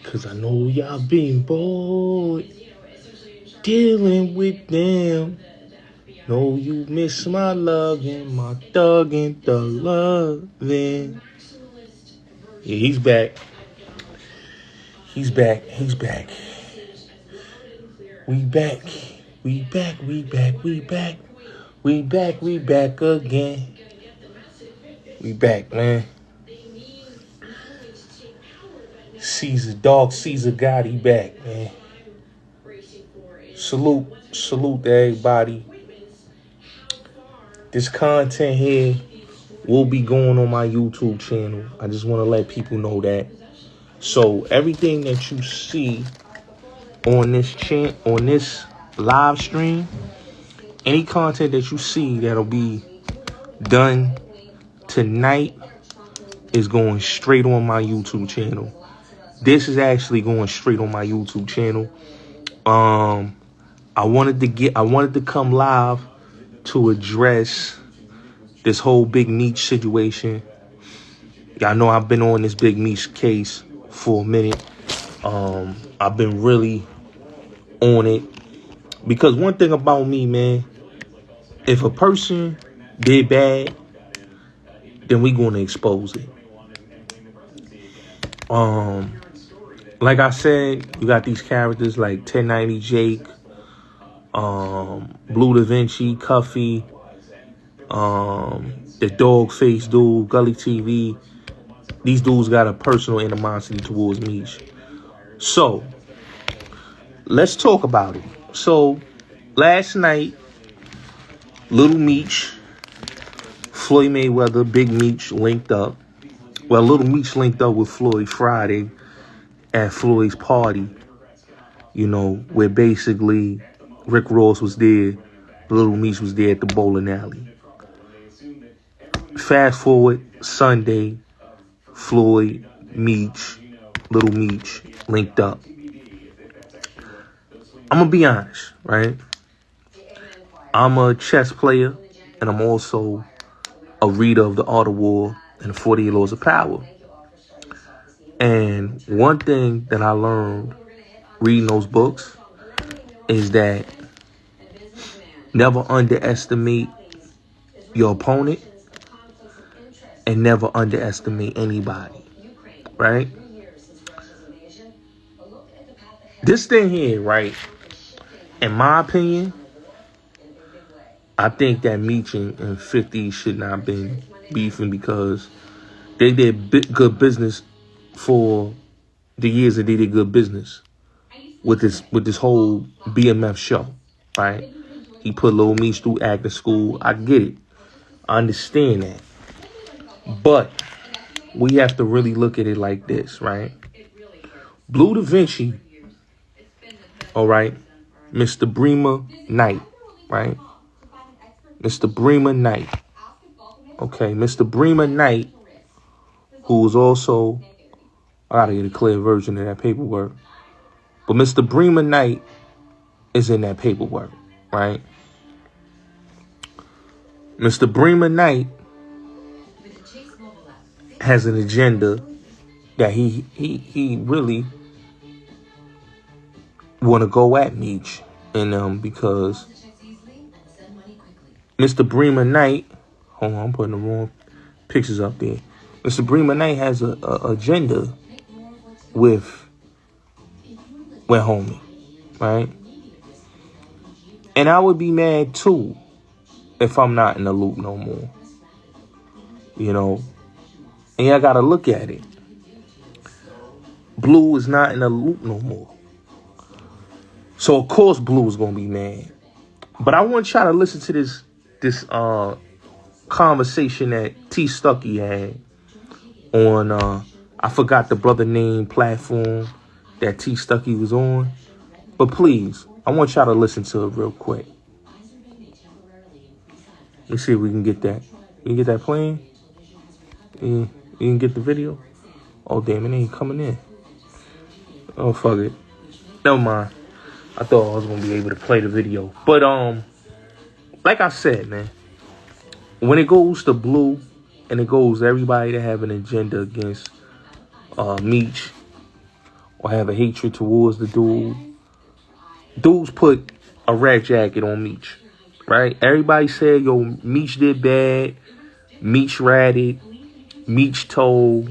Cause I know y'all been bored dealing with them. Know you miss my loving, my thugging, the loving. Yeah, he's back. He's back. He's back. We back. We back. We back. We back. We back. We back again. We back, man. Caesar, dog Caesar Gotti back, man. Salute to everybody. This content here will be going on my YouTube channel. I just want to let people know that. So everything that you see on this live stream, any content that you see that'll be done tonight is going straight on my YouTube channel. This is actually going straight on my YouTube channel. I wanted to come live to address this whole big Meech situation. Y'all know I've been on this big Meech case for a minute. I've been really on it because one thing about me, man, if a person did bad, then we gonna expose it. Like I said, you got these characters like 1090 Jake, Blue Da Vinci, Cuffy, the dog face dude, Gully TV. These dudes got a personal animosity towards Meech. So, let's talk about it. So, last night, Little Meech, Floyd Mayweather, Big Meech linked up. Well, Little Meech linked up with Floyd Friday at Floyd's party. You know, where basically Rick Ross was there, Little Meech was there at the bowling alley. Fast forward, Sunday, Floyd, Meech, Little Meech linked up. I'm going to be honest, right? I'm a chess player, and I'm also a reader of The Art of War and the 48 Laws of Power. And one thing that I learned reading those books is that never underestimate your opponent and never underestimate anybody, right? This thing here, right, in my opinion, I think that Meech and 50 should not have been beefing because they did good business for the years that they did good business with this whole BMF show, right? He put Lil Meech through acting school. I get it. I understand that. But we have to really look at it like this, right? Blue Da Vinci, all right? Mr. Bremer Knight, right? Mr. Bremer Knight. Okay, Mr. Bremer Knight, who was also, I gotta get a clear version of that paperwork. But Mr. Bremer Knight is in that paperwork, right? Mr. Bremer Knight has an agenda that he really want to go at Meech and because Mr. Bremer Knight, hold on, I'm putting the wrong pictures up there. Mr. Bremer Knight has a agenda with homie, right? And I would be mad too if I'm not in the loop no more, you know. And y'all gotta look at it. Blue is not in the loop no more. So of course Blue is gonna be mad. But I want y'all to listen to this conversation that T Stucky had on I forgot the brother name platform that T Stucky was on. But please, I want y'all to listen to it real quick. Let's see if we can get that. We can get that playing. You can get the video. Oh damn, it ain't coming in. Oh fuck it. Never mind. I thought I was gonna be able to play the video. But like I said, man, when it goes to Blue and it goes everybody that have an agenda against Meech or have a hatred towards the dude. Dudes put a red jacket on Meech, right? Everybody said, yo, Meech did bad. Meech ratted. Meech told.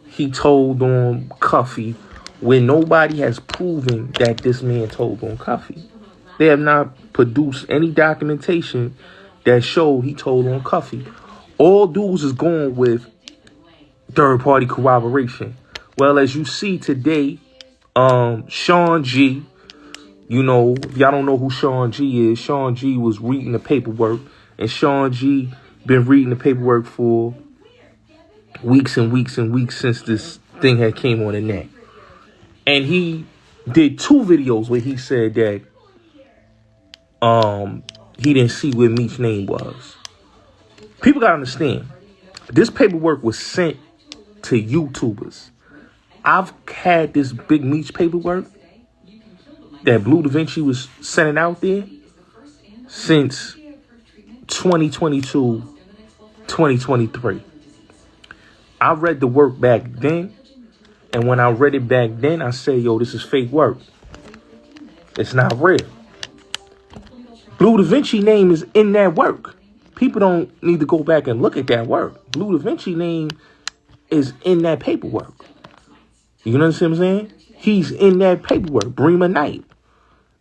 He told on Cuffy, when nobody has proven that this man told on Cuffy. They have not produced any documentation that showed he told on Cuffy. All dudes is going with third-party corroboration. Well, as you see today, Sha G, you know, if y'all don't know who Sha G is, Sha G was reading the paperwork, and Sha G been reading the paperwork for weeks and weeks and weeks since this thing had came on the net. And he did 2 videos where he said that he didn't see where Meech's name was. People gotta understand, this paperwork was sent to YouTubers. I've had this big Meech paperwork that Blue Da Vinci was sending out there since 2022, 2023. I read the work back then, and when I read it back then, I said, yo, this is fake work. It's not real. Blue Da Vinci name is in that work. People don't need to go back and look at that work. Blue Da Vinci name is in that paperwork. You know what I'm saying? He's in that paperwork. Bremer Knight.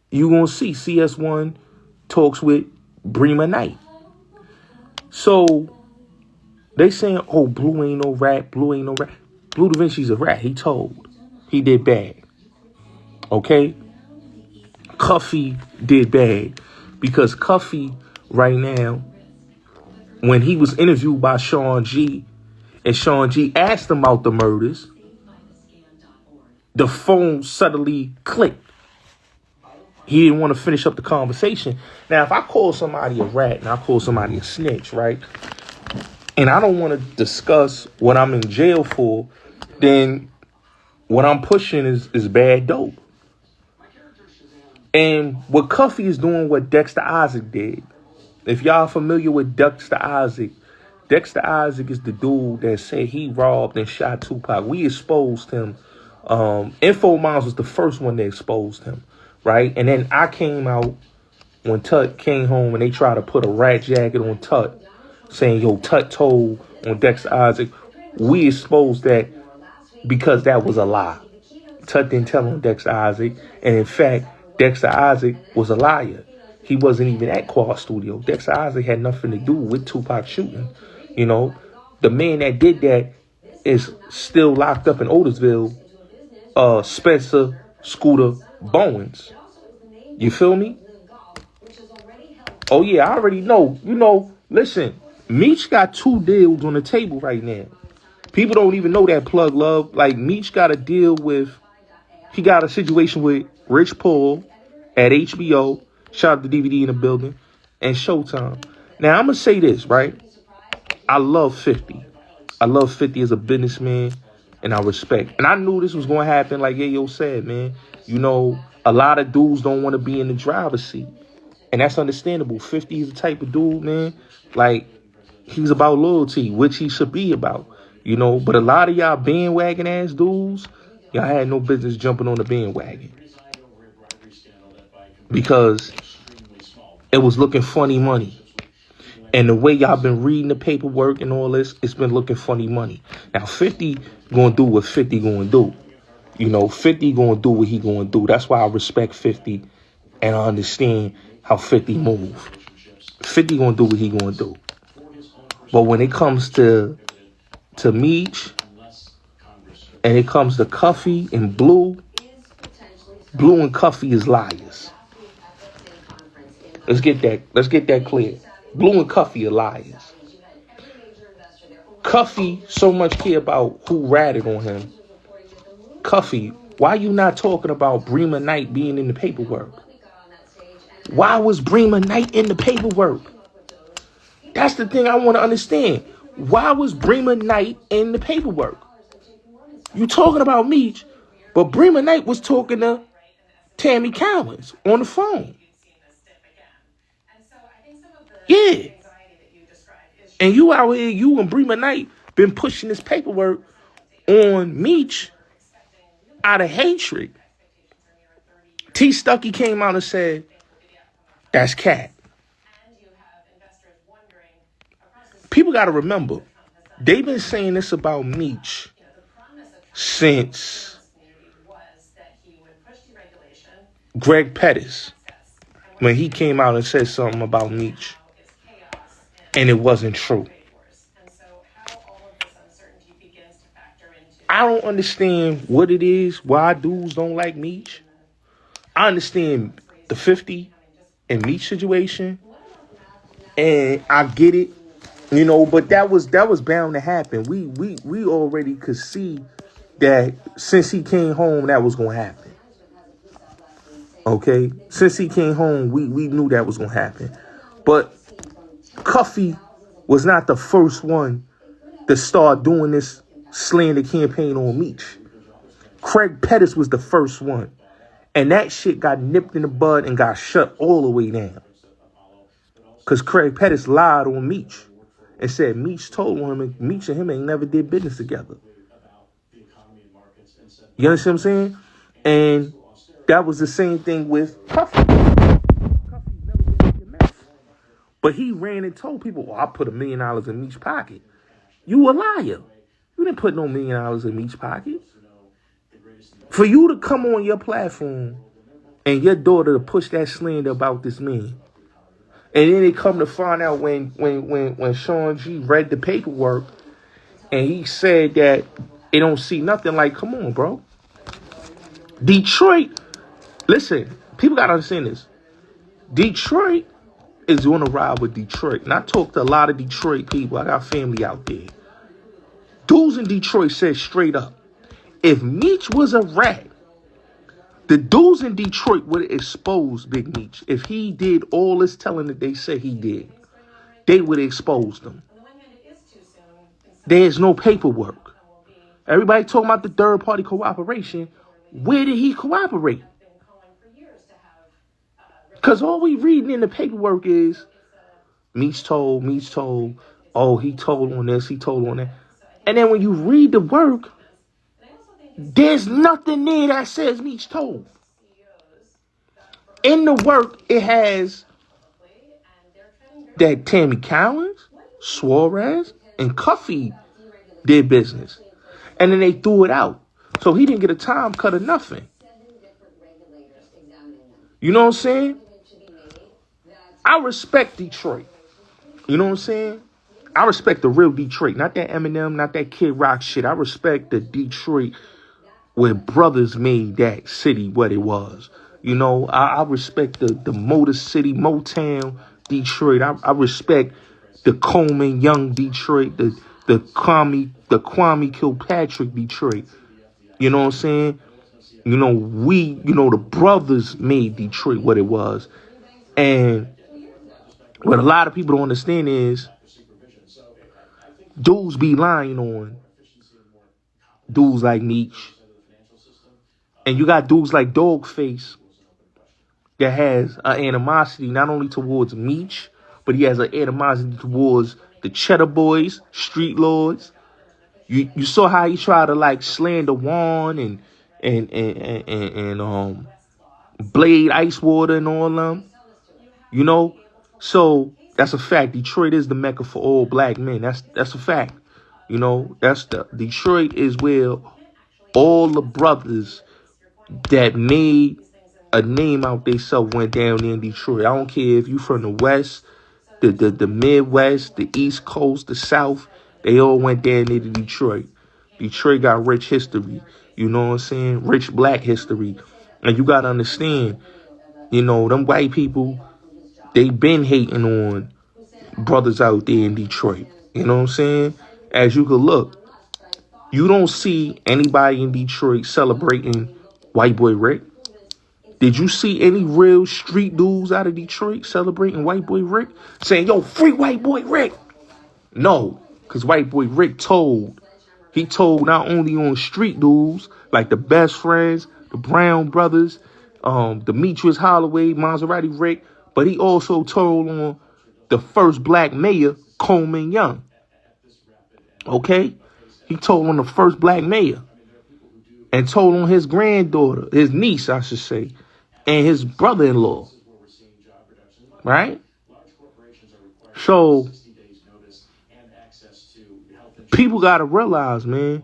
You gonna see CS1 talks with Bremer Knight. So they saying, oh, Blue ain't no rat. Blue ain't no rat. Blue Da Vinci's a rat. He told. He did bad. Okay? Cuffy did bad. Because Cuffy, right now, when he was interviewed by Sha G, and Sha G asked him about the murders, the phone suddenly clicked. He didn't want to finish up the conversation. Now, if I call somebody a rat and I call somebody a snitch, right, and I don't want to discuss what I'm in jail for, then what I'm pushing is bad dope. And what Cuffy is doing, what Dexter Isaac did. If y'all familiar with Dexter Isaac is the dude that said he robbed and shot Tupac. We exposed him. Info Moms was the first one that exposed him, right? And then I came out when Tut came home and they tried to put a rat jacket on Tut, saying, yo, Tut told on Dexter Isaac. We exposed that because that was a lie. Tut didn't tell on Dexter Isaac. And in fact, Dexter Isaac was a liar. He wasn't even at Quad Studio. Dexter Isaac had nothing to do with Tupac shooting. You know, the man that did that is still locked up in Otisville, Spencer Scooter Bowens. You feel me? Oh, yeah, I already know. You know, listen, Meech got 2 deals on the table right now. People don't even know that, Plug Love. Like, Meech got a deal with, he got a situation with Rich Paul at HBO. Shout out to DVD in the building. And Showtime. Now, I'm going to say this, right? I love 50. I love 50 as a businessman, and I respect. And I knew this was going to happen, like Yayo said, man. You know, a lot of dudes don't want to be in the driver's seat. And that's understandable. 50 is the type of dude, man, like, he's about loyalty, which he should be about, you know. But a lot of y'all bandwagon-ass dudes, y'all had no business jumping on the bandwagon. Because it was looking funny money. And the way y'all been reading the paperwork and all this, it's been looking funny money. Now, 50 gonna do what 50 gonna do. You know, 50 gonna do what he gonna do. That's why I respect 50 and I understand how 50 move. 50 gonna do what he gonna do. But when it comes to Meech, and it comes to Cuffy and Blue and Cuffy is liars. Let's get that clear. Blue and Cuffy are liars. Cuffy so much care about who ratted on him. Cuffy, why you not talking about Bremer Knight being in the paperwork? Why was Bremer Knight in the paperwork? That's the thing I want to understand. Why was Bremer Knight in the paperwork? You talking about Meech, but Bremer Knight was talking to Tammy Cowens on the phone. Yeah. And you out here, you and Bremer Knight been pushing this paperwork on Meech out of hatred. T. Stuckey came out and said, that's cat. People got to remember, they've been saying this about Meech since Greg Pettis, when he came out and said something about Meech, and it wasn't true. I don't understand what it is, why dudes don't like Meech. I understand the 50 and Meech situation, and I get it, you know. But that was bound to happen. We already could see that since he came home, that was gonna happen. Okay, since he came home, we knew that was gonna happen. But Cuffy was not the first one to start doing this slander campaign on Meech. Craig Pettis was the first one. And that shit got nipped in the bud and got shut all the way down. Because Craig Pettis lied on Meech and said Meech told him and Meech and him ain't never did business together. You understand what I'm saying? And that was the same thing with Cuffy. Cuffy never did BMF. But he ran and told people, well, I put $1 million in Meech's pocket. You a liar. You didn't put no $1 million in Meech's pocket. For you to come on your platform and your daughter to push that slander about this man, and then they come to find out when Sha G read the paperwork and he said that they don't see nothing, like, come on, bro. Detroit, listen, people got to understand this. Detroit is on a ride with Detroit. And I talk to a lot of Detroit people. I got family out there. Dudes in Detroit said straight up, if Meech was a rat, the dudes in Detroit would have exposed Big Meech. If he did all this telling that they said he did, they would have exposed him. There's no paperwork. Everybody talking about the third-party cooperation. Where did he cooperate? Because all we reading in the paperwork is Meech told, oh, he told on this, he told on that. And then when you read the work, there's nothing there that says Meech told. In the work, it has that Tammy Collins, Suarez, and Cuffy did business. And then they threw it out. So he didn't get a time cut or nothing. You know what I'm saying? I respect Detroit. You know what I'm saying? I respect the real Detroit. Not that Eminem, not that Kid Rock shit. I respect the Detroit where brothers made that city what it was. You know, I respect the Motor City, Motown, Detroit. I respect the Coleman Young Detroit, the Kwame Kilpatrick Detroit. You know what I'm saying? You know, the brothers made Detroit what it was. And what a lot of people don't understand is dudes be lying on dudes like Meech. And you got dudes like Dogface that has an animosity not only towards Meech, but he has an animosity towards the Cheddar Boys, Street Lords. You saw how he tried to like slander Juan and Blade Icewater and all them. You know? So that's a fact. Detroit is the mecca for all black men. That's a fact. You know, Detroit is where all the brothers that made a name out themselves went down there in Detroit. I don't care if you from the West, the Midwest, the East Coast, the South, they all went down there to Detroit. Detroit got rich history. You know what I'm saying? Rich black history. And you got to understand, you know, them white people, they been hating on brothers out there in Detroit. You know what I'm saying? As you could look, you don't see anybody in Detroit celebrating White Boy Rick. Did you see any real street dudes out of Detroit celebrating White Boy Rick? Saying, yo, free White Boy Rick. No, because White Boy Rick told not only on street dudes, like the Best Friends, the Brown Brothers, Demetrius Holloway, Maserati Rick, but he also told on the first black mayor, Coleman Young. Okay? He told on the first black mayor. and told on his granddaughter, his niece, I should say, and his brother-in-law. Right? So people got to realize, man,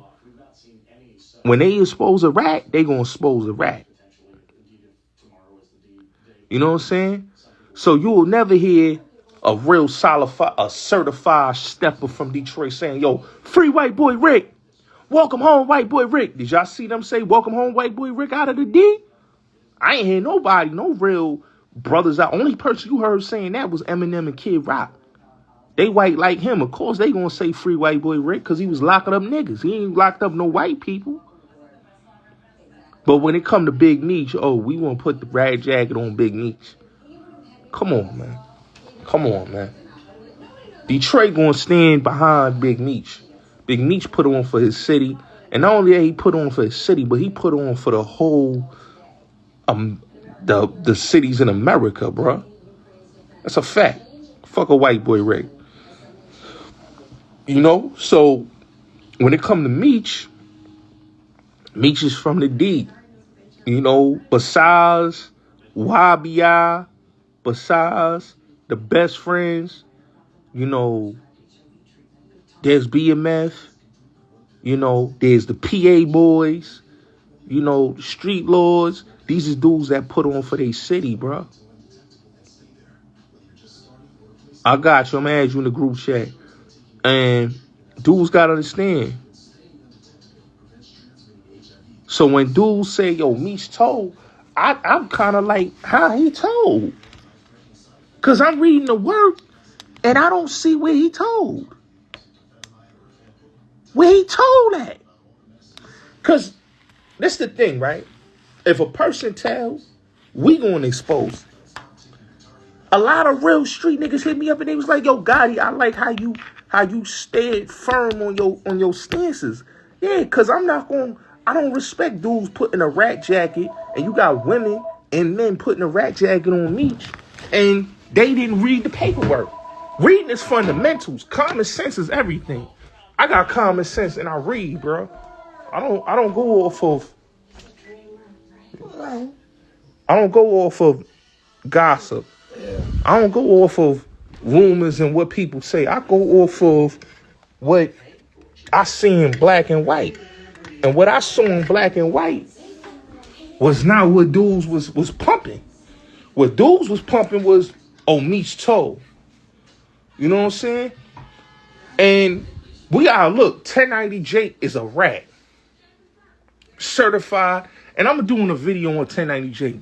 when they expose a rat, they going to expose a rat. You know what I'm saying? So you will never hear a real certified stepper from Detroit saying, yo, free white boy Rick. Welcome home, white boy Rick. Did y'all see them say, welcome home, white boy Rick out of the D? I ain't hear nobody, no real brothers out. Only person you heard saying that was Eminem and Kid Rock. They white like him. Of course, they gonna say free white boy Rick because he was locking up niggas. He ain't locked up no white people. But when it come to Big Meech, oh, we want to put the rag jacket on Big Meech. Come on, man. Come on, man. Detroit gonna stand behind Big Meech. Big Meech put on for his city. And not only that he put on for his city, but he put on for the whole the cities in America, bro. That's a fact. Fuck a white boy Rick. You know? So when it come to Meech, Meech is from the D. You know, besides YBI, besides the best friends, you know, there's BMF, you know, there's the PA boys, you know, the street lords. These is dudes that put on for their city, bro. I got you. I'm gonna add you in the group chat. And dudes gotta understand. So when dudes say, yo, Meech told, I'm kind of like, how he told? Because I'm reading the work, and I don't see where he told. Where he told at. Because that's the thing, right? If a person tells, we gonna expose. A lot of real street niggas hit me up and they was like, yo, Gotti, I like how you stayed firm on your stances. Yeah, because I don't respect dudes putting a rat jacket and you got women and men putting a rat jacket on Meech and they didn't read the paperwork. Reading is fundamentals. Common sense is everything. I got common sense and I read, bro. I don't go off of gossip. I don't go off of rumors and what people say. I go off of what I see in black and white. And what I saw in black and white was not what dudes was pumping. What dudes was pumping was, oh, Meech told. You know what I'm saying? And we gotta look, 1090 Jake is a rat. Certified. And I'm doing a video on 1090 Jake.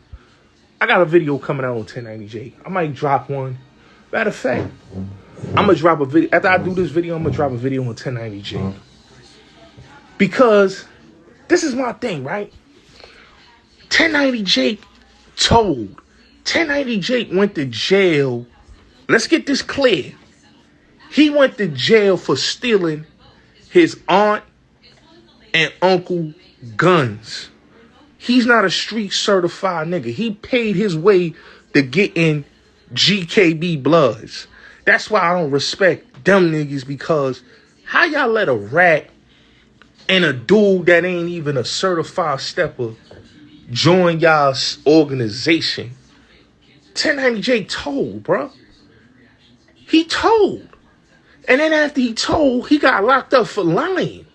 I got a video coming out on 1090J. I might drop one. Matter of fact, I'm going to drop a video. After I do this video, I'm going to drop a video on 1090J. Because this is my thing, right? 1090J told. 1090J went to jail. Let's get this clear. He went to jail for stealing his aunt and uncle guns. He's not a street certified nigga. He paid his way to get in GKB Bloods. That's why I don't respect them niggas, because how y'all let a rat and a dude that ain't even a certified stepper join y'all's organization? 1090J told, bro. He told. And then after he told, he got locked up for lying.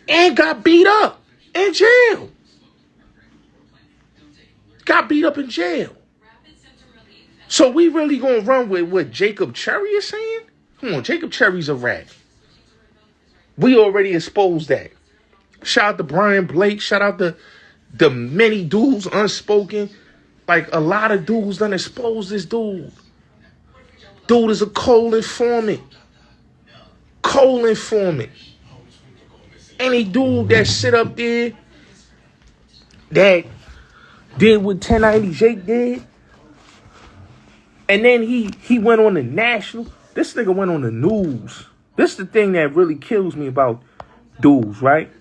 And got beat up. In jail. Got beat up in jail. So we really gonna run with what Jacob Cherry is saying? Come on, Jacob Cherry's a rat. We already exposed that. Shout out to Brian Blake. Shout out to the many dudes unspoken. Like a lot of dudes done exposed this dude. Dude is a coal informant. Coal informant. Any dude that sit up there that did what 1090 Jake did, and then he went on the national. This nigga went on the news. This is the thing that really kills me about dudes, right?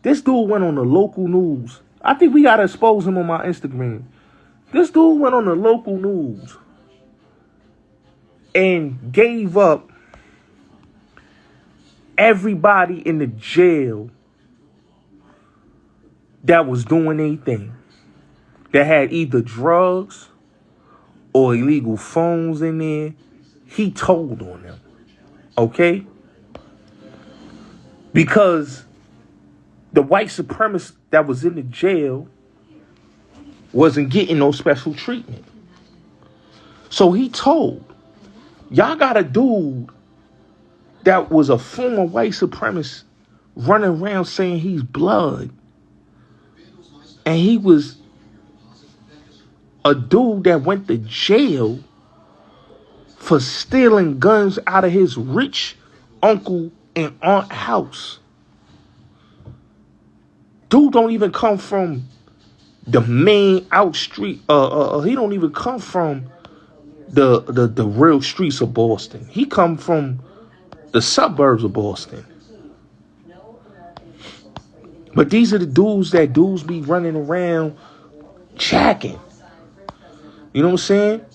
This dude went on the local news. I think we gotta expose him on my Instagram. This dude went on the local news and gave up everybody in the jail that was doing anything, that had either drugs or illegal phones in there, he told on them. Okay? Because the white supremacist that was in the jail wasn't getting no special treatment. So he told, y'all got a dude that was a former white supremacist running around saying he's blood. And he was a dude that went to jail for stealing guns out of his rich uncle and aunt house. Dude don't even come from the main out street. He don't even come from the real streets of Boston. He come from the suburbs of Boston. But these are the dudes that dudes be running around jacking. You know what I'm saying?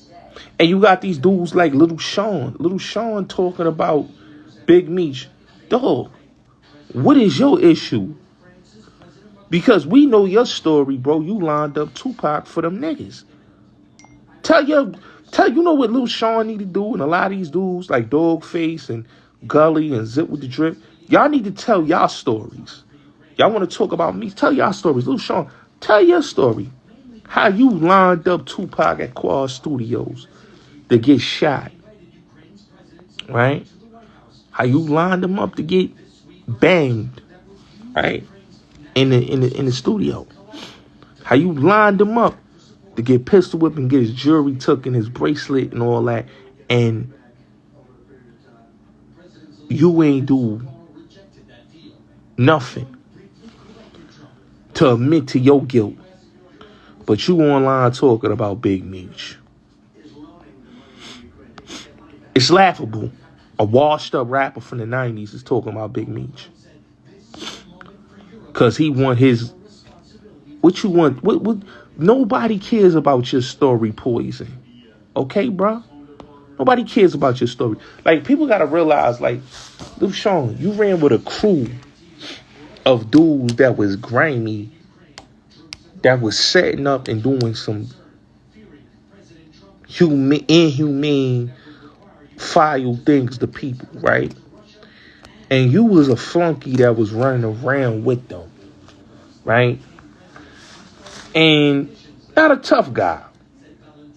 And you got these dudes like Little Sean. Little Sean talking about Big Meech. Dog, what is your issue? Because we know your story, bro. You lined up Tupac for them niggas. You know what Lil Sean need to do, and a lot of these dudes like Dogface and Gully and Zip with the Drip, y'all need to tell y'all stories. Y'all want to talk about me? Tell y'all stories. Lil Sean, tell your story. How you lined up Tupac at Quad Studios to get shot, right? How you lined him up to get banged, right? In the studio. How you lined him up to get pistol whipped and get his jewelry took and his bracelet and all that, and you ain't do nothing to admit to your guilt, but you online talking about Big Meech. It's laughable. A washed up rapper from the 90s is talking about Big Meech. Cause he want his, what you want, what nobody cares about your story, Poison. Okay, bro? Nobody cares about your story. Like, people gotta realize, like, Lil Sean, you ran with a crew of dudes that was grimy, that was setting up and doing some inhumane, foul things to people, right? And you was a flunky that was running around with them, right? And not a tough guy.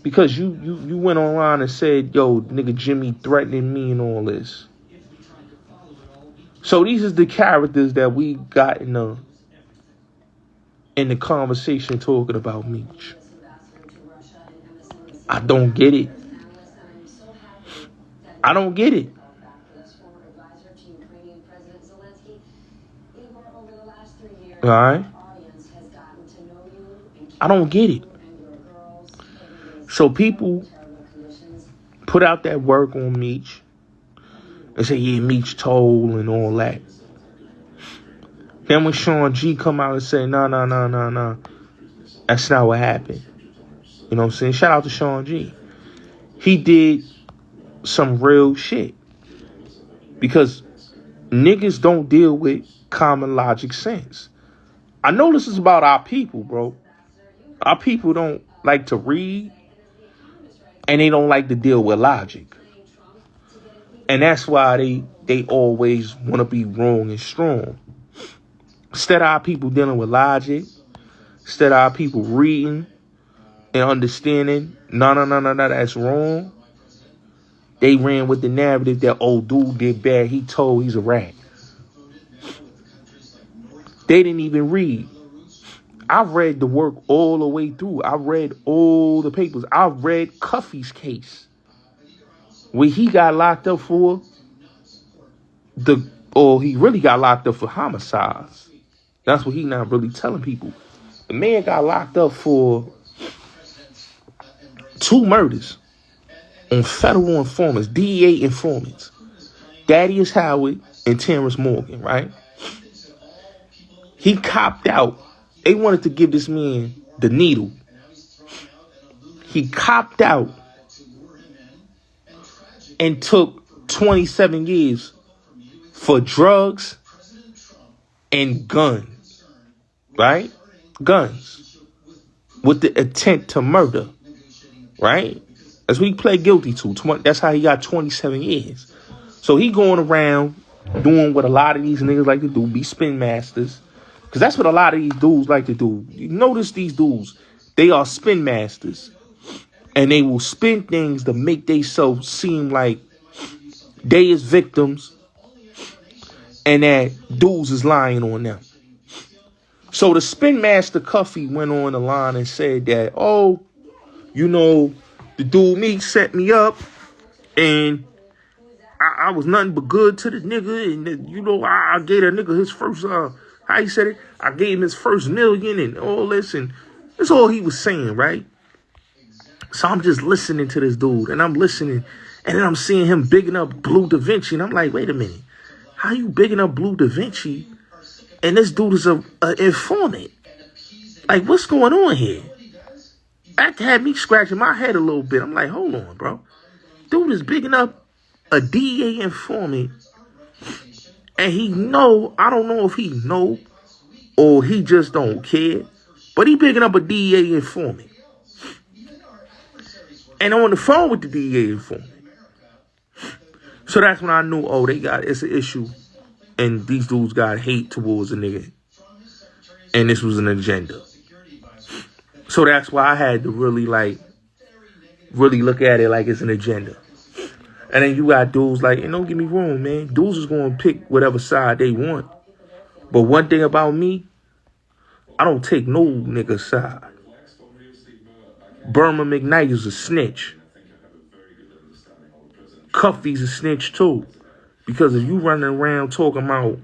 Because you went online and said, yo, nigga Jimmy threatening me and all this. So these is the characters that we got in the conversation talking about Meech. I don't get it. I don't get it. All right? I don't get it. So people put out that work on Meech and say, yeah, Meech told and all that. Then when Sha G come out and say, no, that's not what happened. You know what I'm saying? Shout out to Sha G. He did some real shit. Because niggas don't deal with common logic sense. I know this is about our people, bro. Our people don't like to read, and they don't like to deal with logic. And that's why they always want to be wrong and strong. Instead of our people dealing with logic, instead of our people reading and understanding, no, that's wrong, they ran with the narrative that, oh, dude did bad, he told, he's a rat. They didn't even read. I read the work all the way through. I read all the papers. I read Cuffy's case, where he got locked up for he really got locked up for homicides. That's what he not really telling people. The man got locked up for 2 murders on federal informants, DEA informants. Thaddeus Howard and Terrence Morgan, right? He copped out. They wanted to give this man the needle. He copped out and took 27 years for drugs and guns, right? guns with the intent to murder, right? That's what he pled guilty to. That's how he got 27 years. So he going around doing what a lot of these niggas like to do, be spin masters. Because that's what a lot of these dudes like to do. You notice these dudes, they are spin masters. And they will spin things to make themselves seem like they is victims and that dudes is lying on them. So the spin master Cuffy went on the line and said that, oh, you know, the dude Meech set me up and I was nothing but good to the nigga. And, you know, I gave that nigga his first, how he said it? I gave him his first million and all this. And that's all he was saying, right? So I'm just listening to this dude and I'm listening. And then I'm seeing him bigging up Blue Da Vinci. And I'm like, wait a minute. How you bigging up Blue Da Vinci? And this dude is a informant. Like, what's going on here? That had me scratching my head a little bit. I'm like, hold on, bro. Dude is bigging up a DEA informant. And he know, I don't know if he know or he just don't care. But he bigging up a DEA informant. And I'm on the phone with the DEA informant. So that's when I knew, oh, it's an issue. And these dudes got hate towards a nigga. And this was an agenda. So that's why I had to really look at it like it's an agenda. And then you got dudes like, and don't get me wrong, man. Dudes is going to pick whatever side they want. But one thing about me, I don't take no nigga's side. Burma McKnight is a snitch. Cuffy's a snitch too. Because if you running around talking about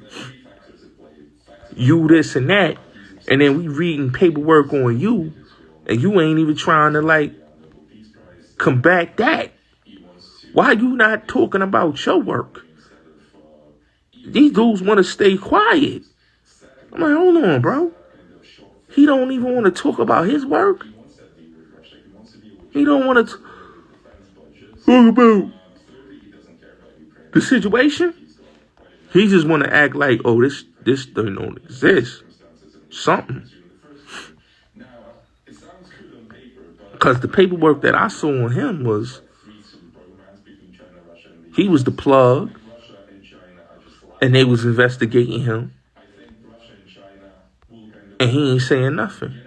you this and that, and then we reading paperwork on you, and you ain't even trying to combat that. Why you not talking about your work? These dudes want to stay quiet. I'm like, hold on, bro. He don't even want to talk about his work. He don't want to talk about the situation. He just want to act like, oh, this thing don't exist. Something. Because the paperwork that I saw on him was, he was the plug, and they was investigating him, and he ain't saying nothing.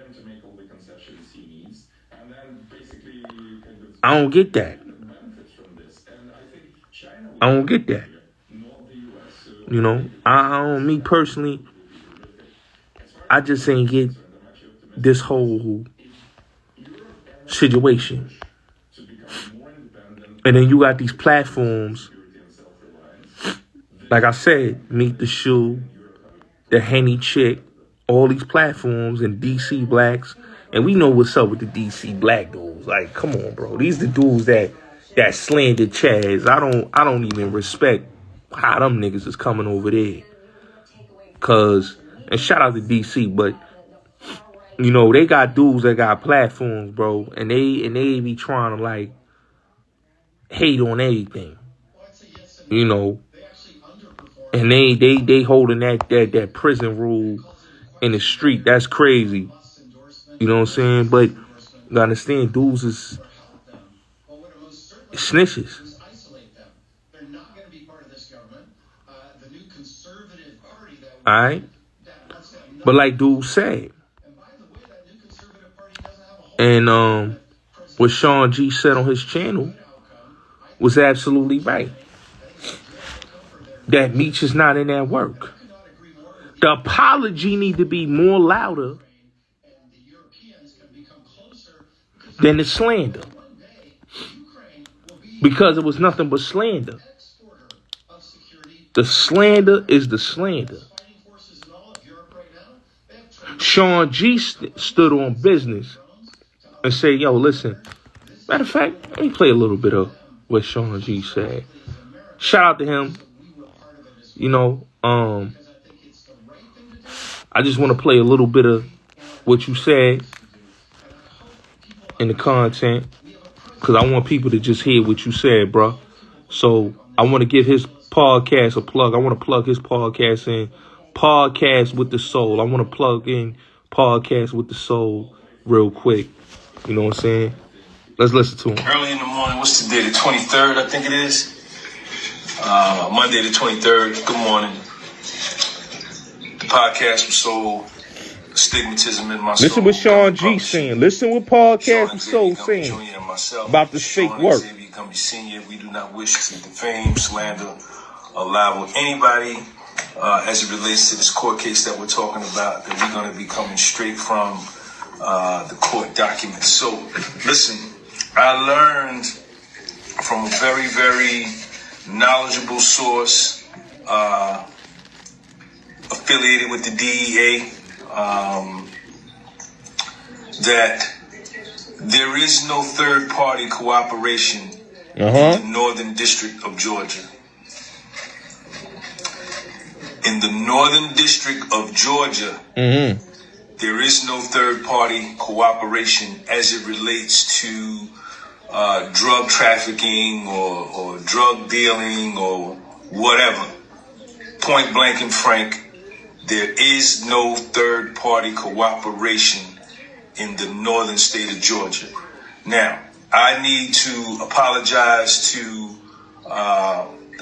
I don't get that. I don't get that. You know, me personally, I just ain't get this whole situation. And then you got these platforms, like I said, Meet the Shoe, the Henny Chick, all these platforms and DC Blacks. And we know what's up with the DC Black dudes. Like, come on, bro. These the dudes that slandered Chaz. I don't even respect how them niggas is coming over there. And shout out to DC, but you know, they got dudes that got platforms, bro, and they be trying to hate on everything. You know. And they holding that prison rule in the street. That's crazy. You know what I'm saying? But you gotta understand, dudes is snitches. Alright? But like dude said, and what Sha G said on his channel was absolutely right. That Meech is not in that work. The apology need to be more louder than the slander. Because it was nothing but slander. The slander is the slander. Sha G stood on business and said, yo, listen. Matter of fact, let me play a little bit of what Sha G said. Shout out to him. You know, I just want to play a little bit of what you said in the content, because I want people to just hear what you said, bro. So I want to give his podcast a plug. I want to plug his podcast in, Podcast with the Soul. I want to plug in Podcast with the Soul real quick. You know what I'm saying? Let's listen to him. Early in the morning, what's the day? The 23rd, I think it is. Monday the 23rd. Good morning. The podcast with Soul. Stigmatism in my soul. Listen what Sha G saying. Listen what Podcast with Soul saying about this fake work. We do not wish to defame, slander, or libel anybody as it relates to this court case that we're talking about, that we're going to be coming straight from the court documents. So, listen, I learned from a very, very knowledgeable source affiliated with the DEA that there is no third-party cooperation in the Northern District of Georgia. In the Northern District of Georgia, there is no third-party cooperation as it relates to drug trafficking or drug dealing or whatever. Point blank and frank, there is no third-party cooperation in the northern state of Georgia. Now, I need to apologize to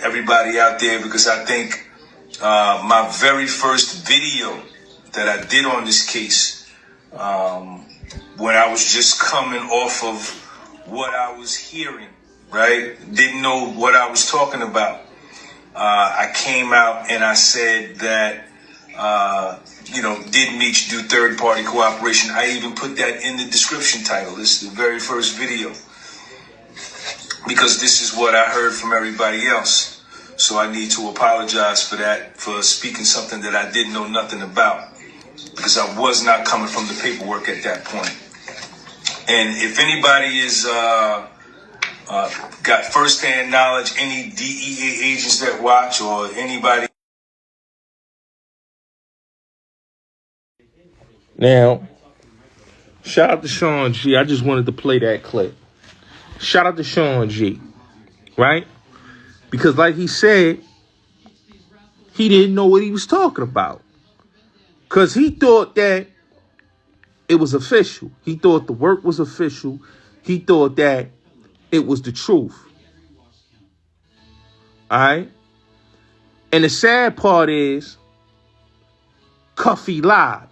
everybody out there because I think my very first video that I did on this case, when I was just coming off of what I was hearing, right? Didn't know what I was talking about. I came out and I said that, did Meech do third-party cooperation? I even put that in the description title. This is the very first video because this is what I heard from everybody else. So I need to apologize for that, for speaking something that I didn't know nothing about, because I was not coming from the paperwork at that point. And if anybody is got first-hand knowledge, any DEA agents that watch or anybody. Now, shout out to Sha G. I just wanted to play that clip. Shout out to Sha G, right? Because like he said, he didn't know what he was talking about. Because he thought that it was official. He thought the work was official. He thought that it was the truth. All right? And the sad part is, Cuffy lied.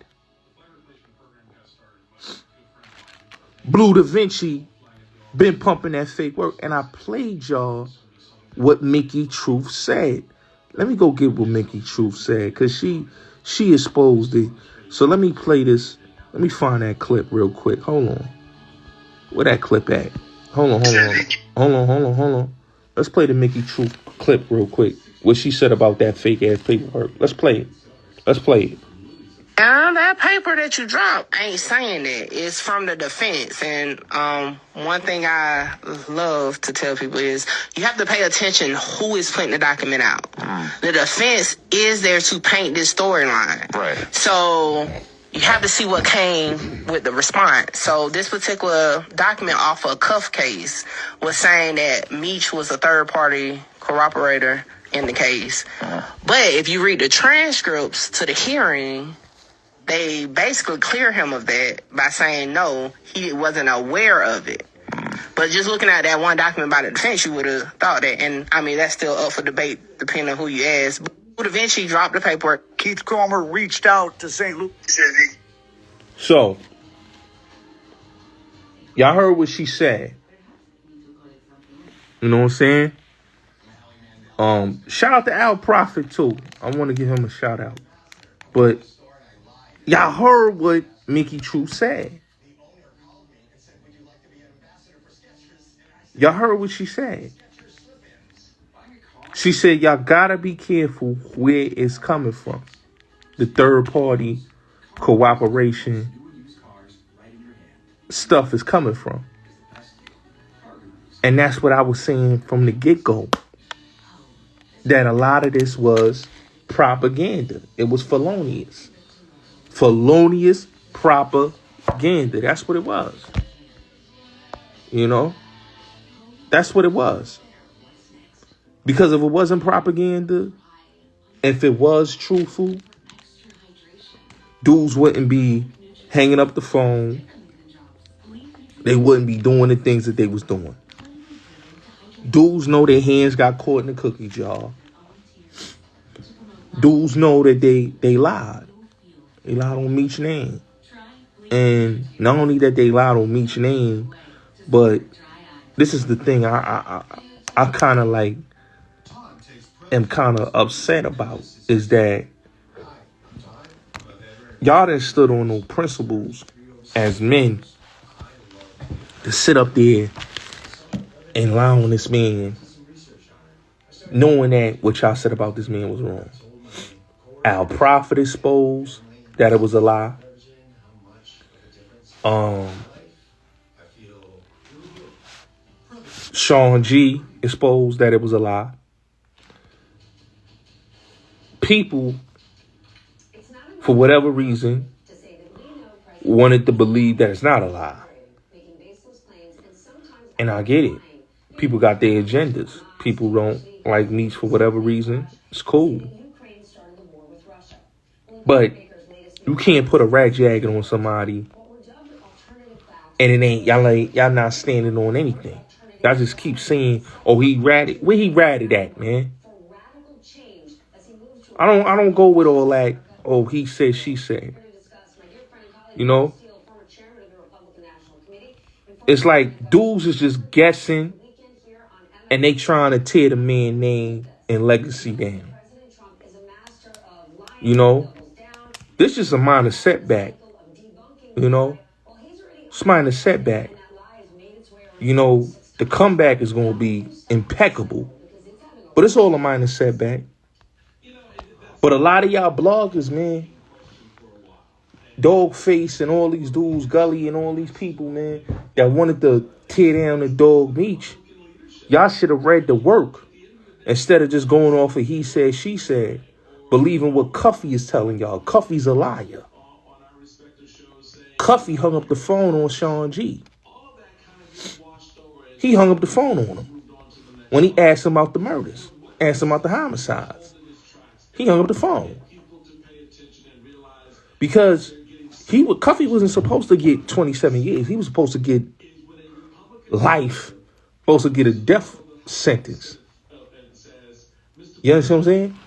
Blue Da Vinci been pumping that fake work. And I played y'all what Mickey Truth said. Let me go get what Mickey Truth said, because she exposed it. So let me play this. Let me find that clip real quick. Hold on. Where that clip at? Hold on. Let's play the Mickey Truth clip real quick. What she said about that fake ass paperwork. Let's play it. And that paper that you dropped ain't saying that. It's from the defense. And one thing I love to tell people is you have to pay attention who is putting the document out. The defense is there to paint this storyline. Right. So you have to see what came with the response. So this particular document off a cuff case was saying that Meech was a third-party cooperator in the case. But if you read the transcripts to the hearing, they basically clear him of that by saying no, he wasn't aware of it. But just looking at that one document by the defense, you would have thought that. And I mean, that's still up for debate depending on who you ask. But eventually dropped the paperwork. Keith Cromer reached out to St. Louis. So, y'all heard what she said. You know what I'm saying? Shout out to Al Prophet too. I want to give him a shout out. But y'all heard what Mickey Truth said. Y'all heard what she said. She said y'all gotta be careful where it's coming from. The third party cooperation stuff is coming from. And that's what I was saying from the get-go. That a lot of this was propaganda. It was felonious. Felonious propaganda. That's what it was. You know? That's what it was. Because if it wasn't propaganda, if it was truthful, dudes wouldn't be hanging up the phone, they wouldn't be doing the things that they was doing. Dudes know their hands got caught in the cookie jar. Dudes know that they lied. They lied on Meech's name. And not only that they lied on Meech's name, but this is the thing I kind of like am kind of upset about is that y'all done stood on no principles as men to sit up there and lie on this man, knowing that what y'all said about this man was wrong. Our prophet exposed that it was a lie. Sha G exposed that it was a lie. People, for whatever reason, wanted to believe that it's not a lie. And I get it. People got their agendas. People don't like Meech for whatever reason. It's cool. But you can't put a rat jacket on somebody and it ain't y'all not standing on anything. Y'all just keep saying, "Oh, he ratted." Where he ratted at, man? I don't go with all that. Oh, he said, she said. You know, it's like dudes is just guessing, and they trying to tear the man's name and legacy down. You know, this is a minor setback. You know, it's minor setback. You know, the comeback is going to be impeccable, but it's all a minor setback. But a lot of y'all bloggers, man, Dogface and all these dudes, Gully and all these people, man, that wanted to tear down the dog Meech, y'all should have read the work instead of just going off of he said, she said, believing what Cuffy is telling y'all. Cuffy's a liar. Cuffy hung up the phone on Sha G. He hung up the phone on him when he asked him about the murders, asked him about the homicides. He hung up the phone because Cuffy wasn't supposed to get 27 years. He was supposed to get life, supposed to get a death sentence. You understand what I'm saying?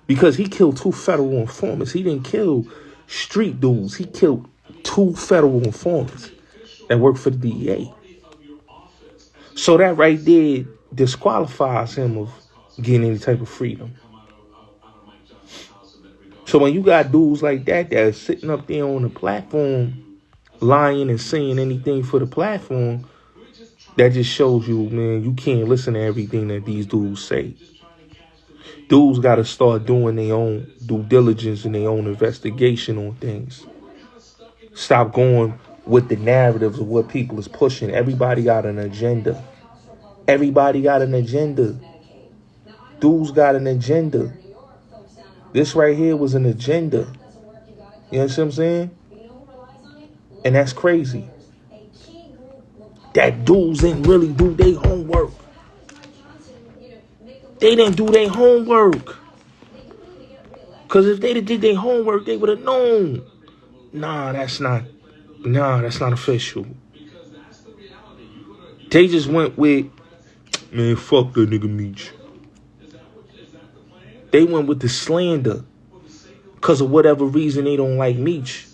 Because he killed 2 federal informants. He didn't kill street dudes. He killed 2 federal informants that worked for the DEA. So that right there disqualifies him of getting any type of freedom. So when you got dudes like that are sitting up there on the platform, lying and saying anything for the platform, that just shows you, man, you can't listen to everything that these dudes say. Dudes got to start doing their own due diligence and their own investigation on things. Stop going with the narratives of what people is pushing. Everybody got an agenda. Everybody got an agenda. Dudes got an agenda. This right here was an agenda. You know what I'm saying? And that's crazy. That dudes didn't really do their homework. They didn't do their homework. Because if they did their homework, they would have known. Nah, that's not official. They just went with, man, fuck that nigga Meech. They went with the slander because of whatever reason they don't like Meech.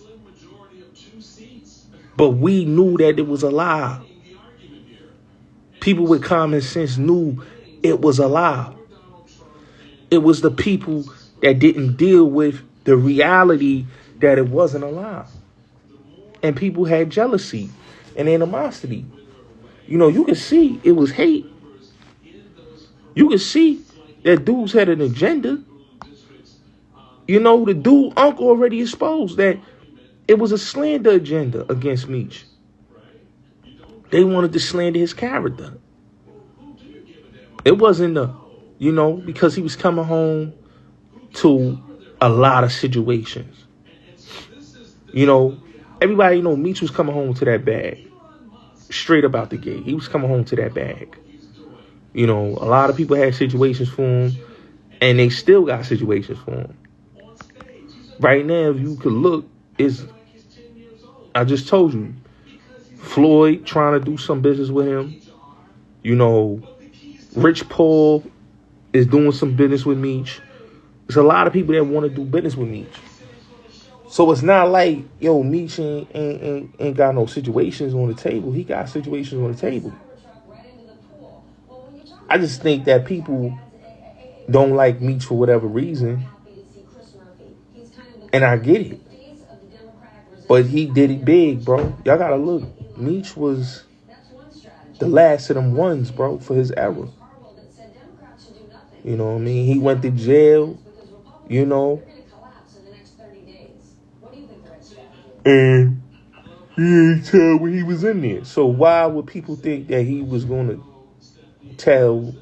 But we knew that it was a lie. People with common sense knew it was a lie. It was the people that didn't deal with the reality that it wasn't a lie. And people had jealousy and animosity. You know, you could see it was hate. You could see that dudes had an agenda. You know, the dude uncle already exposed that it was a slander agenda against Meech. They wanted to slander his character. It wasn't because he was coming home to a lot of situations. You know, everybody Meech was coming home to that bag. Straight up out the gate. He was coming home to that bag. You know, a lot of people had situations for him, and they still got situations for him. Right now, if you could look, is I just told you. Floyd trying to do some business with him. You know, Rich Paul is doing some business with Meech. There's a lot of people that want to do business with Meech. So it's not like, yo, Meech ain't got no situations on the table. He got situations on the table. I just think that people don't like Meech for whatever reason. And I get it. But he did it big, bro. Y'all gotta look. Meech was the last of them ones, bro, for his era. You know what I mean? He went to jail, you know. And he didn't tell when he was in there. So why would people think that he was going to tell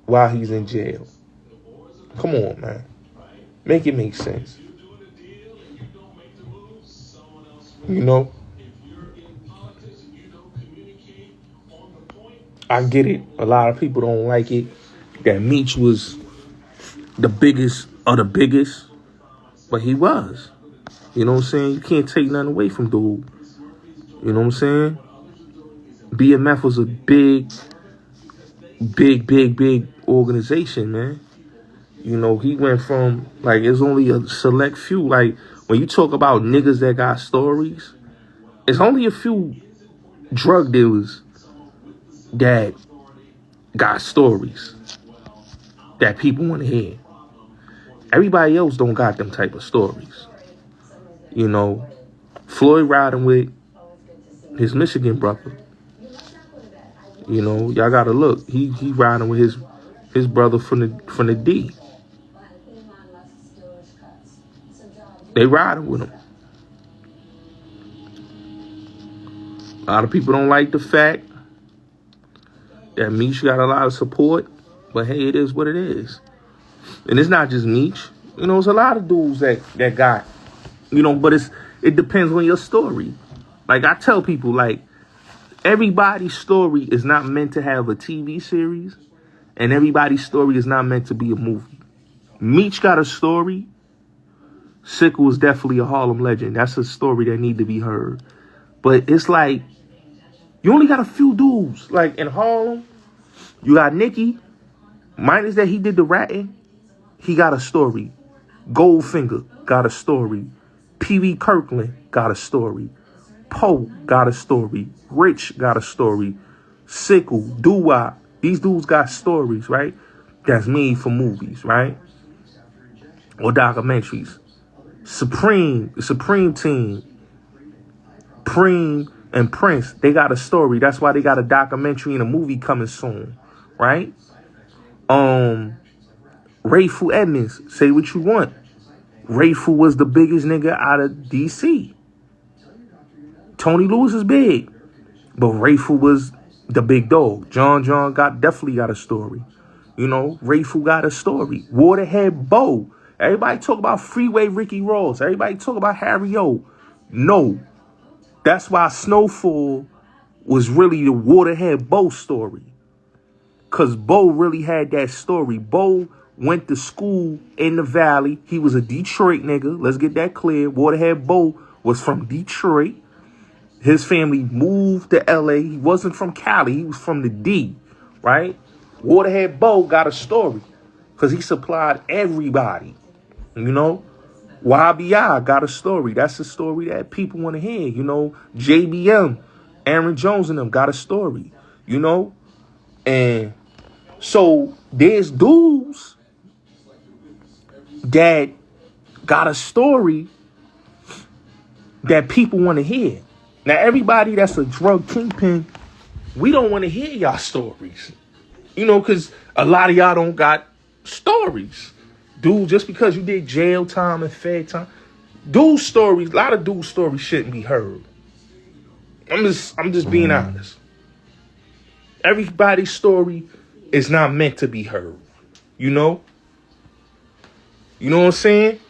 while he's in jail? Come on, man. Make it make sense. You know? I get it. A lot of people don't like it. That Meech was the biggest of the biggest. But he was. You know what I'm saying? You can't take nothing away from dude. You know what I'm saying? BMF was a big organization, man. You know, he went from, like, it's only a select few. Like, when you talk about niggas that got stories, it's only a few drug dealers that got stories that people want to hear. Everybody else don't got them type of stories. You know, Floyd riding with his Michigan brother. You know, y'all gotta look. He riding with his brother from the D. They riding with him. A lot of people don't like the fact that Meech got a lot of support, but hey, it is what it is. And it's not just Meech. You know, it's a lot of dudes that got, you know, but it depends on your story. Like I tell people, like, everybody's story is not meant to have a TV series, and everybody's story is not meant to be a movie. Meech got a story. Sickle is definitely a Harlem legend. That's a story that need to be heard. But it's like, you only got a few dudes. Like in Harlem, you got Nicky. Minus that he did the ratting, he got a story. Goldfinger got a story. Pee Wee Kirkland got a story. Poe got a story. Rich got a story. Sickle, Doo-Wop. These dudes got stories, right? That's made for movies, right? Or documentaries. The Supreme Team, Preem and Prince, they got a story. That's why they got a documentary and a movie coming soon, right? Rayful Edmonds, say what you want. Rayful was the biggest nigga out of DC. Tony Lewis is big, but Rayful was the big dog. John definitely got a story. You know, Rayful got a story. Waterhead Bo. Everybody talk about Freeway Ricky Ross. Everybody talk about Harry O. No. That's why Snowfall was really the Waterhead Bo story. Because Bo really had that story. Bo went to school in the Valley. He was a Detroit nigga. Let's get that clear. Waterhead Bo was from Detroit. His family moved to L.A. He wasn't from Cali. He was from the D, right? Waterhead Bo got a story because he supplied everybody, you know? YBI got a story. That's a story that people want to hear, you know? JBM, Aaron Jones and them got a story, you know? And so there's dudes that got a story that people want to hear. Now, everybody that's a drug kingpin, we don't want to hear y'all stories. You know, because a lot of y'all don't got stories. Dude, just because you did jail time and fed time, dude stories, a lot of dude stories shouldn't be heard. I'm just being honest. Everybody's story is not meant to be heard. You know? You know what I'm saying?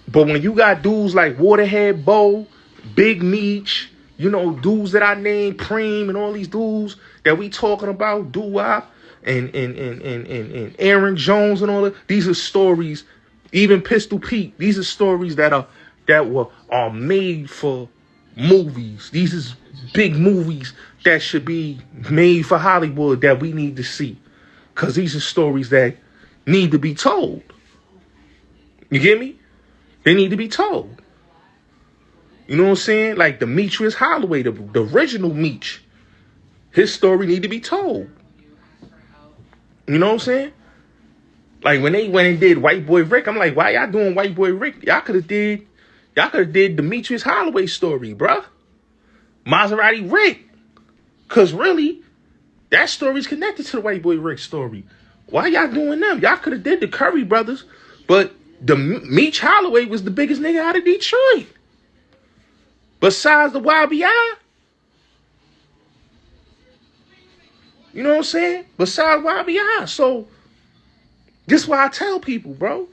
But when you got dudes like Waterhead Bo, Big Meech, you know, dudes that I named, Preem, and all these dudes that we talking about, Doo-Wop, and Aaron Jones and all that. These are stories, even Pistol Pete. These are stories that are made for movies. These is big movies that should be made for Hollywood that we need to see. Because these are stories that need to be told. You get me? They need to be told. You know what I'm saying? Like the Meech Holloway, the original Meech. His story need to be told. You know what I'm saying? Like when they went and did White Boy Rick, I'm like, why y'all doing White Boy Rick? Y'all could have did the Meech Holloway story, bruh. Maserati Rick. Cause really, that story's connected to the White Boy Rick story. Why y'all doing them? Y'all could have did the Curry brothers, but the Meech Holloway was the biggest nigga out of Detroit. Besides the YBI. You know what I'm saying? Besides YBI. So, this is why I tell people, bro.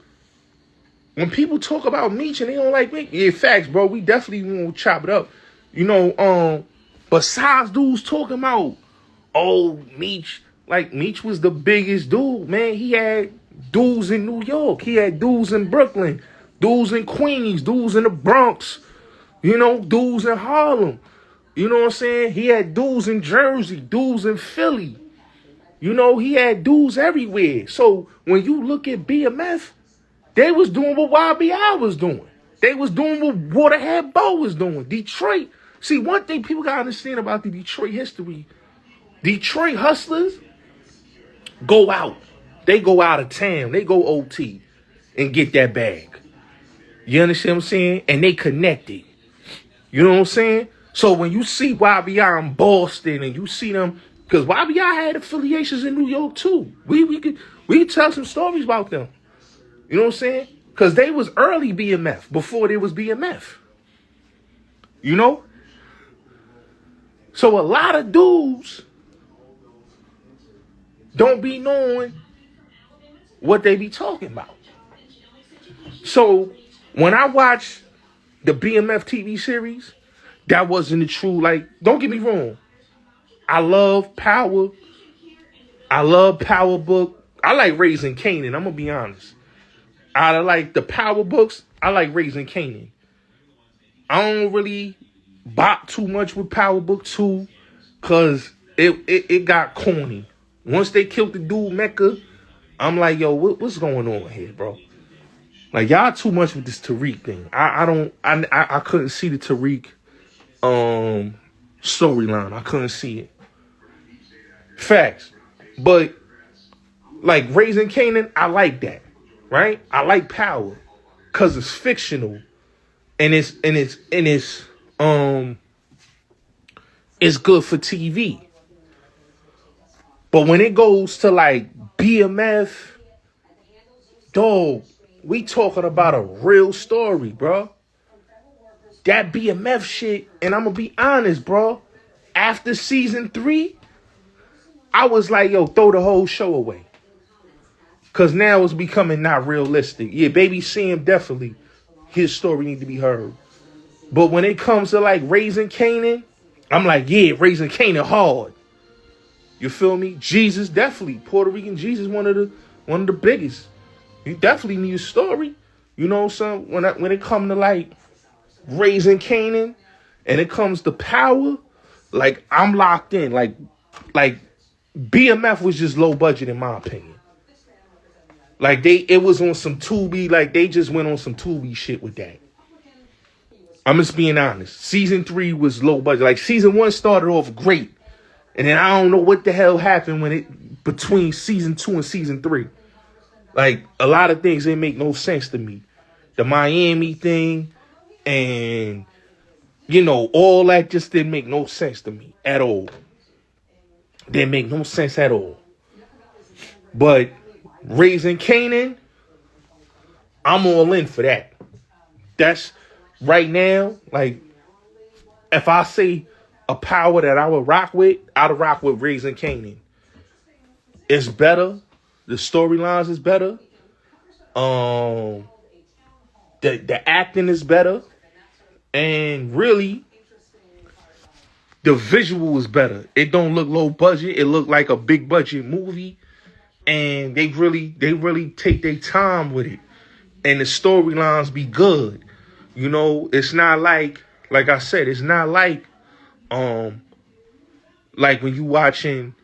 When people talk about Meech and they don't like me, yeah, facts, bro. We definitely won't chop it up. You know, besides dudes talking about, oh, Meech, like Meech was the biggest dude, man. He had dudes in New York. He had dudes in Brooklyn, dudes in Queens, dudes in the Bronx, you know, dudes in Harlem. You know what I'm saying? He had dudes in Jersey, dudes in Philly. You know, he had dudes everywhere. So when you look at BMF, they was doing what YBI was doing. They was doing what Waterhead Bo was doing. Detroit. See, one thing people got to understand about the Detroit history, Detroit hustlers go out. They go out of town. They go OT and get that bag. You understand what I'm saying? And they connected. You know what I'm saying? So when you see YBI in Boston and you see them, because YBI had affiliations in New York too. We could tell some stories about them. You know what I'm saying? Because they was early BMF before there was BMF. You know? So a lot of dudes don't be knowing what they be talking about. So when I watch the BMF TV series, that wasn't the true, like, don't get me wrong. I love Power. I love Power Book. I like Raising Kanan. I'm going to be honest. I like the Power books. I like Raising Kanan. I don't really bop too much with Power Book 2 because it got corny. Once they killed the dude Mecca, I'm like, yo, what's going on here, bro? Like, y'all too much with this Tariq thing. I couldn't see the Tariq storyline. I couldn't see it. Facts. But like Raising Kanan, I like that. Right? I like Power. Cause it's fictional. And it's good for TV. But when it goes to like BMF, dog, we talking about a real story, bro. That BMF shit, and I'm gonna be honest, bro. After season 3, I was like, yo, throw the whole show away. Cause now it's becoming not realistic. Yeah, Baby Sam definitely, his story need to be heard. But when it comes to like Raising Kanan, I'm like, yeah, Raising Kanan hard. You feel me? Jesus, definitely. Puerto Rican Jesus, one of the biggest. You definitely need a story. You know, son, when it comes to like Raising Kanan and it comes to Power, like I'm locked in. Like BMF was just low budget in my opinion. Like it was on some Tubi, like they just went on some Tubi shit with that. I'm just being honest. Season 3 was low budget. Like season 1 started off great. And then I don't know what the hell happened between season 2 and season 3. Like a lot of things didn't make no sense to me. The Miami thing and you know, all that just didn't make no sense to me at all. Didn't make no sense at all. But Raising Kanan, I'm all in for that. That's right now, like, if I say a Power that I would rock with, I'd rock with Raising Kanan. It's better. The storylines is better. The acting is better. And really, the visual is better. It don't look low budget. It look like a big budget movie. And they really take their time with it. And the storylines be good. You know, it's not like like I said, it's not like when you watching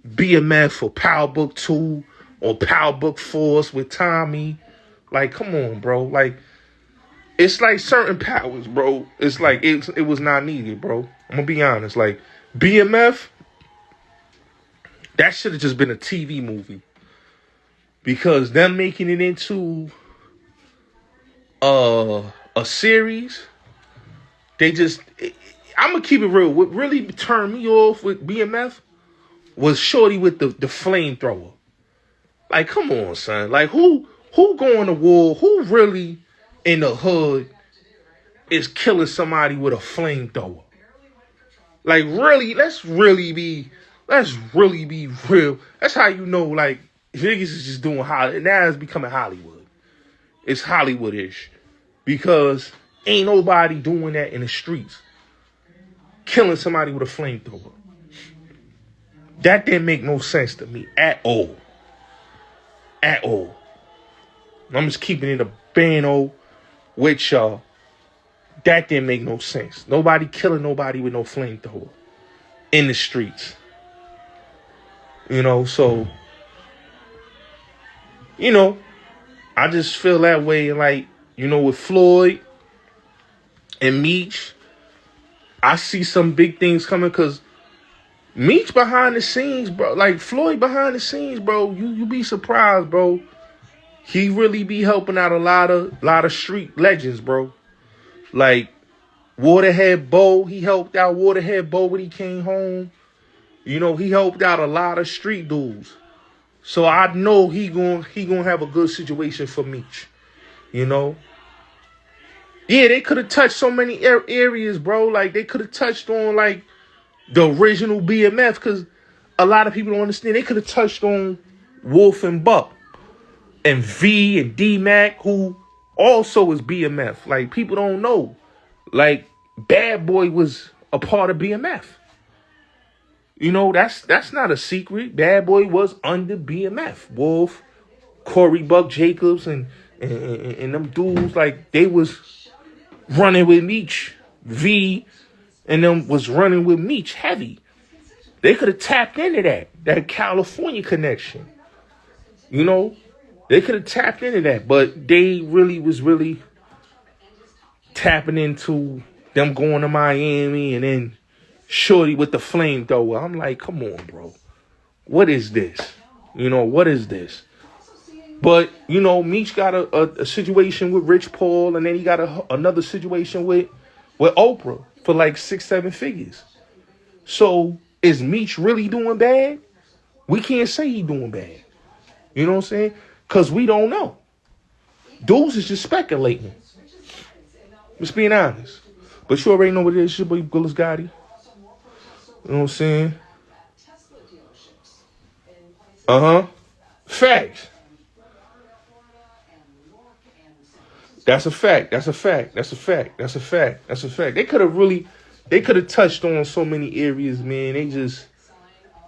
BMF or Power Book 2 or Power Book Force with Tommy. Like, come on, bro. Like, it's like certain powers, bro. It's like it was not needed, bro. I'm gonna be honest. Like, BMF, that should have just been a TV movie. Because them making it into a series, I'm gonna keep it real. What really turned me off with BMF was Shorty with the flamethrower. Like, come on, son. Like, who going to war? Who really in the hood is killing somebody with a flamethrower? Like, really, let's really be real. That's how you know, like, niggas is just doing Hollywood. Now it's becoming Hollywood. It's Hollywood-ish. Because ain't nobody doing that in the streets. Killing somebody with a flamethrower. That didn't make no sense to me at all. At all. I'm just keeping it a bano with y'all. That didn't make no sense. Nobody killing nobody with no flamethrower in the streets. You know, so, you know, I just feel that way. Like, you know, with Floyd and Meech, I see some big things coming because Meech behind the scenes, bro. Like, Floyd behind the scenes, bro. You be surprised, bro. He really be helping out a lot of street legends, bro. Like Waterhead Bo, he helped out Waterhead Bo when he came home. You know, he helped out a lot of street dudes. So I know he gonna have a good situation for Meech. You know? Yeah, they could have touched so many areas, bro. Like, they could have touched on, like, the original BMF, because a lot of people don't understand. They could have touched on Wolf and Buck and V and D-Mac, who also is BMF. Like, people don't know. Like, Bad Boy was a part of BMF. You know, that's not a secret. Bad Boy was under BMF. Wolf, Corey Buck Jacobs, and them dudes, like, they was running with Meech. V and them was running with Meech heavy. They could have tapped into that California connection. You know, they could have tapped into that, but they was really tapping into them going to Miami and then Shorty with the flamethrower. I'm like, come on, bro. What is this? You know, what is this? But, you know, Meech got a situation with Rich Paul, and then he got another situation with Oprah for like 6-7 figures. So is Meech really doing bad? We can't say he doing bad. You know what I'm saying? Because we don't know. Dudes is just speculating. Just being honest. But you already know what it is. Your boy Bulletz Gotti. You know what I'm saying? Facts. That's a fact. They could have touched on so many areas, man.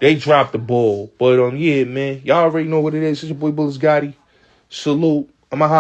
They dropped the ball. But yeah, man, y'all already know what it is. It's your boy Bulletz Gotti. Salute. I'm a high.